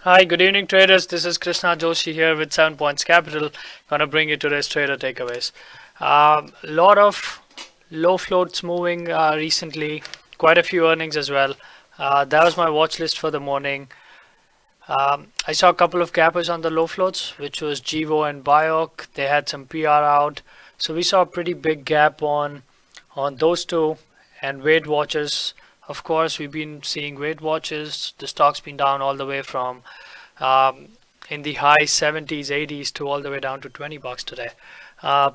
Hi, good evening, traders. This is Krishna Joshi here with 7 Points Capital. Gonna bring you today's trader takeaways. A lot of low floats moving recently, quite a few earnings as well. That was my watch list for the morning. I saw a couple of gappers on the low floats, which was GEVO and BIOC. They had some PR out, so we saw a pretty big gap on those two. And Weight Watchers, of course, we've been seeing Weight Watchers. The stock's been down all the way from um, in the high 70s, 80s to all the way down to $20 today.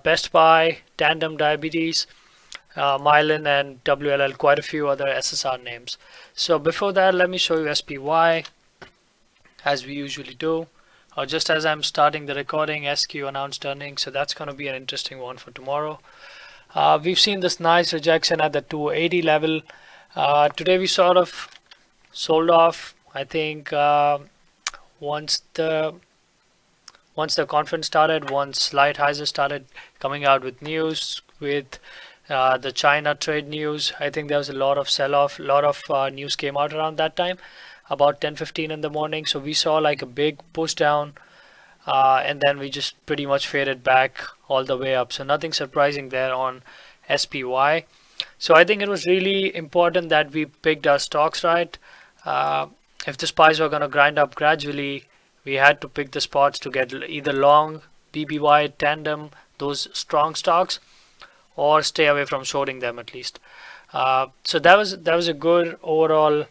Best Buy, Tandem Diabetes, Mylan, and WLL, quite a few other SSR names. So before that, let me show you SPY as we usually do. Just as I'm starting the recording, SQ announced earnings, so that's going to be an interesting one for tomorrow. We've seen this nice rejection at the 280 level. Today we sort of sold off. I think once the conference started, once Lighthizer started coming out with news with the China trade news, I think there was a lot of sell-off. A lot of news came out around that time, about 10:15 in the morning. So we saw like a big push down, and then we just pretty much faded back all the way up. So nothing surprising there on SPY. So I think it was really important that we picked our stocks right. If the spies were going to grind up gradually, we had to pick the spots to get either long, BBY, Tandem, those strong stocks, or stay away from shorting them at least. So that was a good overall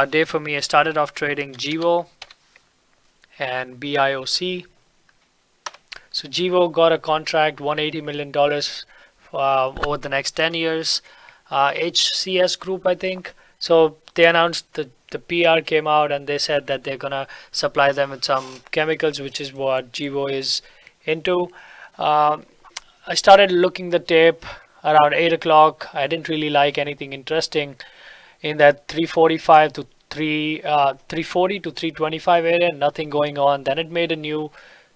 day for me. I started off trading GEVO and BIOC. So GEVO got a contract, $180 million over the next 10 years. HCS Group, I think. So they announced the PR came out and they said that they're gonna supply them with some chemicals, which is what GEVO is into. I started looking the tape around 8 o'clock. I didn't really like anything interesting in that 345 to 340 to 325 area. Nothing going on. Then it made a new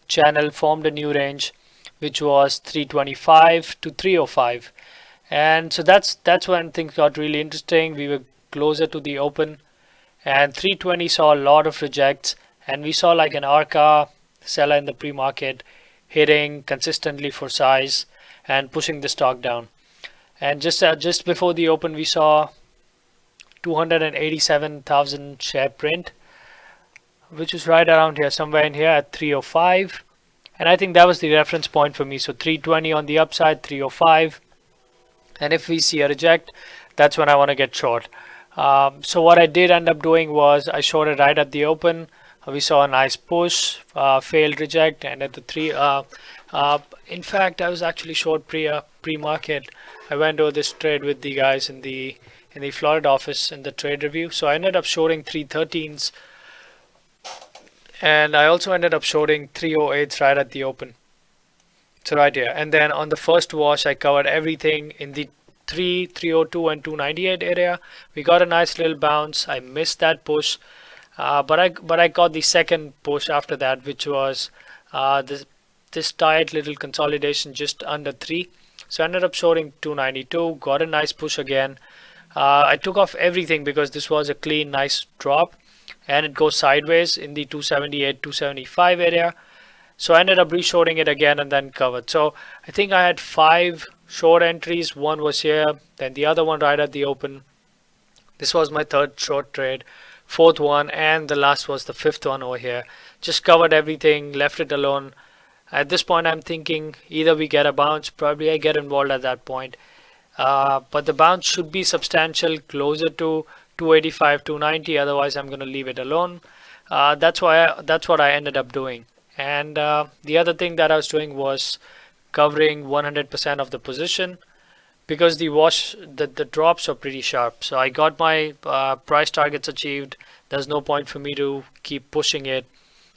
channel, formed a new range, which was 325 to 305, and so that's when things got really interesting. We were closer to the open, and 320 saw a lot of rejects, and we saw like an ARCA seller in the pre-market hitting consistently for size and pushing the stock down. And just before the open, we saw 287,000 share print, which is right around here, somewhere in here at 305. And I think that was the reference point for me. So 320 on the upside, 305. And if we see a reject, that's when I want to get short. So what I did end up doing was I shorted right at the open. We saw a nice push, failed reject, and at the three. In fact, I was actually short pre-market. I went over this trade with the guys in the Florida office in the trade review. So I ended up shorting 313s, and I also ended up shorting 308s right at the open. So right here, and then on the first wash, I covered everything in the 302 and 298 area. We got a nice little bounce. I missed that push, but I got the second push after that, which was this tight little consolidation just under 3. So I ended up shorting 292. Got a nice push again. I took off everything because this was a clean, nice drop, and it goes sideways in the 278, 275 area. So I ended up reshorting it again and then covered. So I think I had 5 short entries. One was here, then the other one right at the open. This was my third short trade, fourth one, and the last was the fifth one over here. Just covered everything, left it alone. At this point, I'm thinking either we get a bounce, probably I get involved at that point. But the bounce should be substantial, closer to 285, 290. Otherwise, I'm going to leave it alone. That's what I ended up doing. And the other thing that I was doing was covering 100% of the position because the drops are pretty sharp. So I got my price targets achieved. There's no point for me to keep pushing it.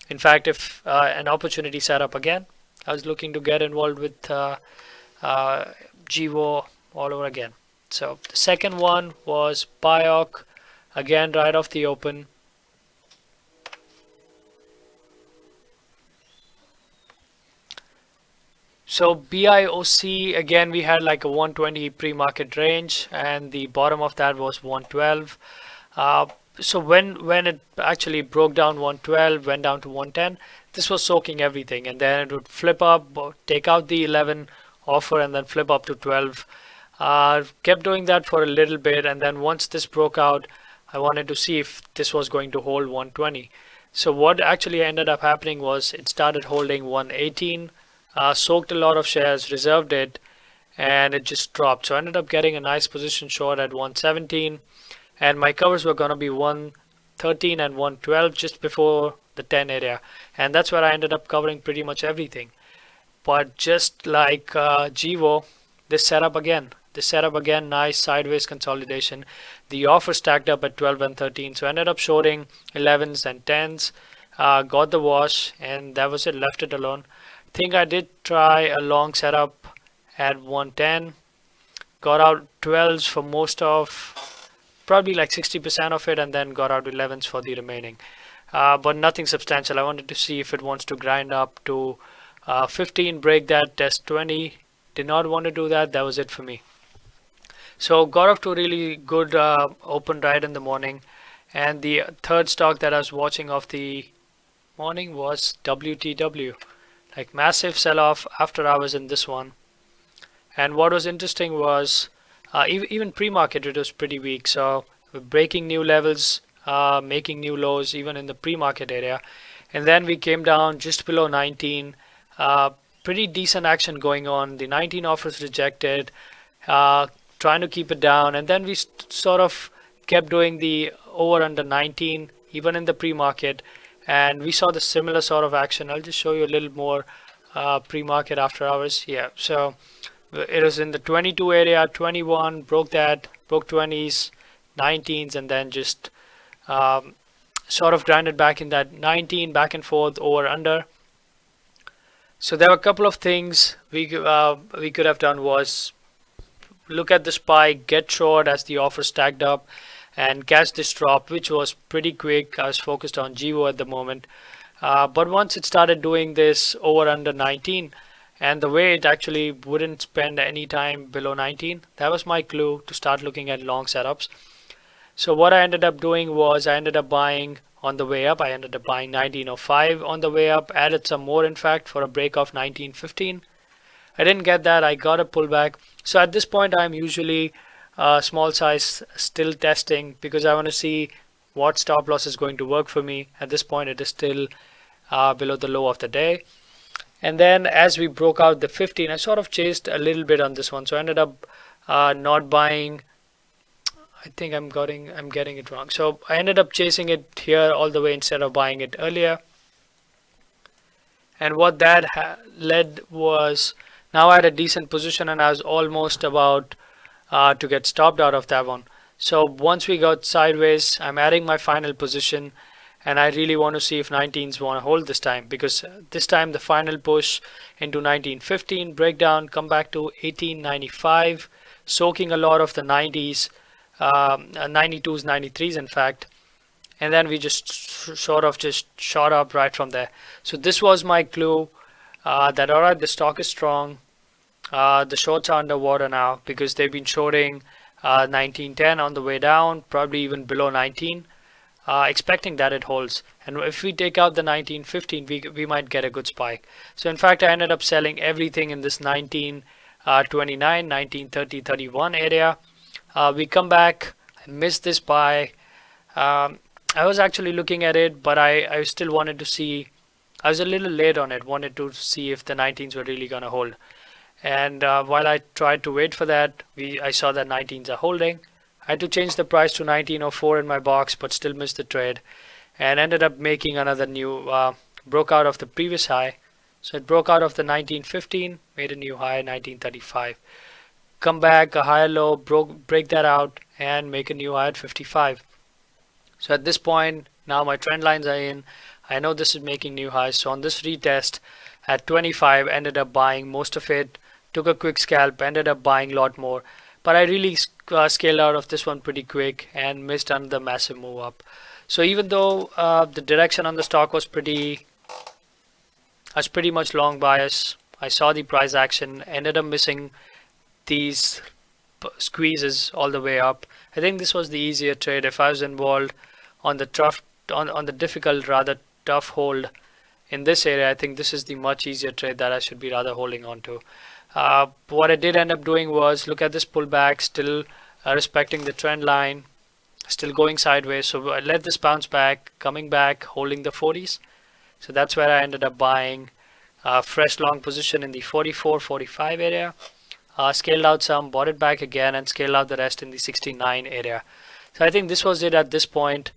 In fact, if an opportunity set up again, I was looking to get involved with GEVO all over again. So the second one was BIOC, again right off the open. So BIOC, again, we had like a 120 pre-market range, and the bottom of that was 112. So when it actually broke down 112, went down to 110, this was soaking everything, and then it would flip up, take out the 11 offer, and then flip up to 12. Kept doing that for a little bit, and then once this broke out, I wanted to see if this was going to hold 120. So what actually ended up happening was it started holding 118, soaked a lot of shares, reserved it, and it just dropped. So I ended up getting a nice position short at 117, and my covers were going to be 113 and 112 just before the 10 area, and that's where I ended up covering pretty much everything. But just like GEVO, this setup again. This setup again, nice sideways consolidation. The offer stacked up at 12 and 13, so I ended up shorting 11s and 10s. Got the wash, and that was it. Left it alone. I think I did try a long setup at 110. Got out 12s for most of, probably like 60% of it, and then got out 11s for the remaining. But nothing substantial. I wanted to see if it wants to grind up to 15, break that, test 20. Did not want to do that. That was it for me. So got off to a really good open ride in the morning. And the third stock that I was watching of the morning was WTW. Like massive sell-off after hours in this one. And what was interesting was even pre-market it was pretty weak. So breaking new levels, making new lows even in the pre-market area. And then we came down just below 19. Pretty decent action going on. The 19 offers rejected, trying to keep it down, and then we sort of kept doing the over under 19 even in the pre-market, and we saw the similar sort of action. I'll just show you a little more pre-market after hours. Yeah, so it was in the 22 area, 21 broke that, broke 20s, 19s, and then just sort of grinded back in that 19 back and forth over under. So there were a couple of things we could have done was look at the spike, get short as the offer stacked up, and catch this drop, which was pretty quick. I was focused on GEVO at the moment. But once it started doing this over under 19, and the way it actually wouldn't spend any time below 19, that was my clue to start looking at long setups. So what I ended up doing was I ended up buying on the way up. I ended up buying 1905 on the way up, added some more in fact for a break of 1915. I didn't get that. I got a pullback. So at this point I'm usually small size still testing because I want to see what stop loss is going to work for me. At this point it is still below the low of the day. And then as we broke out the 15, I sort of chased a little bit on this one. So I ended up not buying. I think I'm getting it wrong. So I ended up chasing it here all the way instead of buying it earlier. And what that led was now I had a decent position and I was almost about to get stopped out of that one. So once we got sideways, I'm adding my final position, and I really want to see if 19s want to hold this time, because this time the final push into 1915 breakdown, come back to 1895, soaking a lot of the 90s. 92s, 93s in fact, and then we just sort of just shot up right from there. So this was my clue that alright, the stock is strong. The shorts are underwater now because they've been shorting 1910 on the way down, probably even below 19, expecting that it holds. And if we take out the 1915, we might get a good spike. So in fact I ended up selling everything in this 1929, 1930, 31 area. We come back, I missed this buy. I was actually looking at it, but I still wanted to see, I was a little late on it, wanted to see if the 19s were really going to hold. And while I tried to wait for that, I saw that 19s are holding. I had to change the price to 1904 in my box, but still missed the trade. And ended up making another new, broke out of the previous high. So it broke out of the 1915, made a new high, 1935. Come back, a higher low, break that out, and make a new high at 55. So at this point, now my trend lines are in. I know this is making new highs. So on this retest at 25, ended up buying most of it. Took a quick scalp, ended up buying a lot more. But I really scaled out of this one pretty quick and missed another massive move up. So even though the direction on the stock was pretty much long bias, I saw the price action, ended up missing these squeezes all the way up. I think this was the easier trade. If I was involved on the on the difficult, rather tough hold in this area, I think this is the much easier trade that I should be rather holding on to. What I did end up doing was look at this pullback, still respecting the trend line, still going sideways. So I let this bounce back, coming back, holding the 40s. So that's where I ended up buying a fresh long position in the 44, 45 area. Scaled out some, bought it back again, and scaled out the rest in the 69 area. So I think this was it at this point.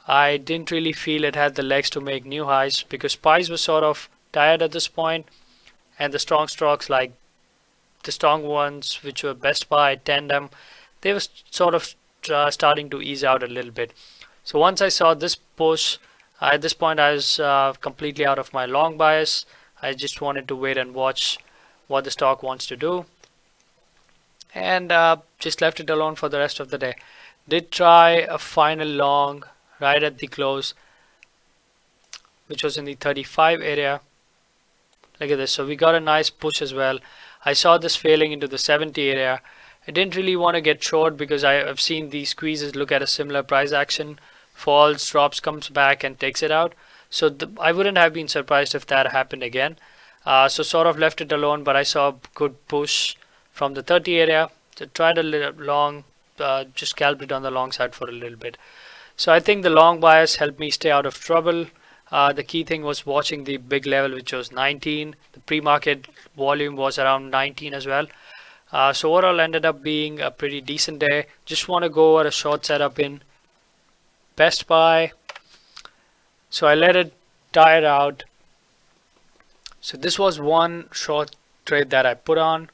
I didn't really feel it had the legs to make new highs because pies were sort of tired at this point, and the strong stocks like the strong ones, which were Best Buy, Tandem, they were sort of starting to ease out a little bit. So once I saw this push, at this point I was completely out of my long bias. I just wanted to wait and watch what the stock wants to do, and just left it alone for the rest of the day. Did try a final long right at the close, which was in the 35 area. Look at this. So we got a nice push as well. I saw this failing into the 70 area. I didn't really want to get short because I've seen these squeezes look at a similar price action, falls, drops, comes back and takes it out. So I wouldn't have been surprised if that happened again. So sort of left it alone, but I saw a good push from the 30 area. So tried a little long, just scalped it on the long side for a little bit. So I think the long bias helped me stay out of trouble. The key thing was watching the big level, which was 19. The pre-market volume was around 19 as well. So overall ended up being a pretty decent day. Just want to go over a short setup in Best Buy. So I let it tire out. So this was one short trade that I put on.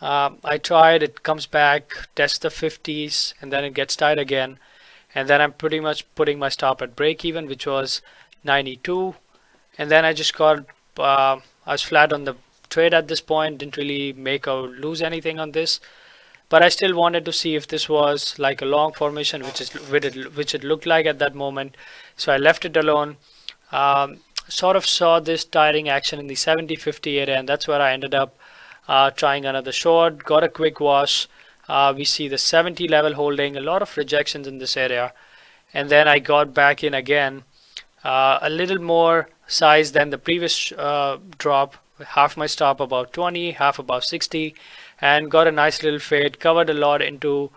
I tried, it comes back, tests the 50s, and then it gets tight again. And then I'm pretty much putting my stop at break even, which was 92. And then I just got, I was flat on the trade at this point, didn't really make or lose anything on this. But I still wanted to see if this was like a long formation, which it looked like at that moment. So I left it alone. Sort of saw this tiring action in the 70-50 area, and that's where I ended up trying another short, got a quick wash. We see the 70 level holding, a lot of rejections in this area, and then I got back in again, a little more size than the previous drop, half my stop about 20, half about 60, and got a nice little fade, covered a lot into,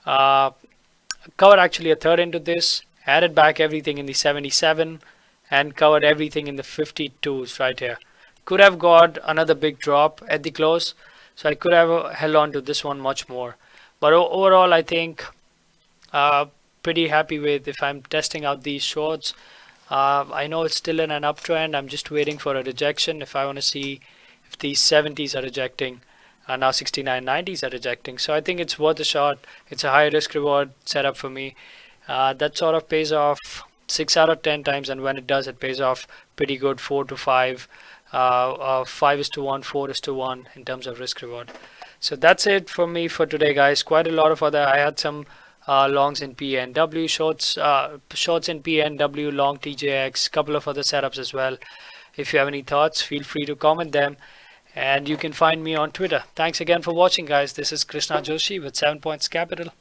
covered actually a third into this, added back everything in the 77, and covered everything in the 52s right here. Could have got another big drop at the close, so I could have held on to this one much more. But overall, I think pretty happy with if I'm testing out these shorts. I know it's still in an uptrend. I'm just waiting for a rejection if I want to see if these 70s are rejecting. Now 69, 90s are rejecting. So I think it's worth a shot. It's a high risk reward setup for me. That sort of pays off 6 out of 10 times, and when it does, it pays off pretty good, 4 to 5. 5:1, 4:1 in terms of risk reward. So that's it for me for today, guys. Quite a lot of other. I had some longs in PNW, shorts in PNW, long TJX, couple of other setups as well. If you have any thoughts, feel free to comment them, and you can find me on Twitter. Thanks again for watching, guys. This is Krishna Joshi with 7 Points Capital.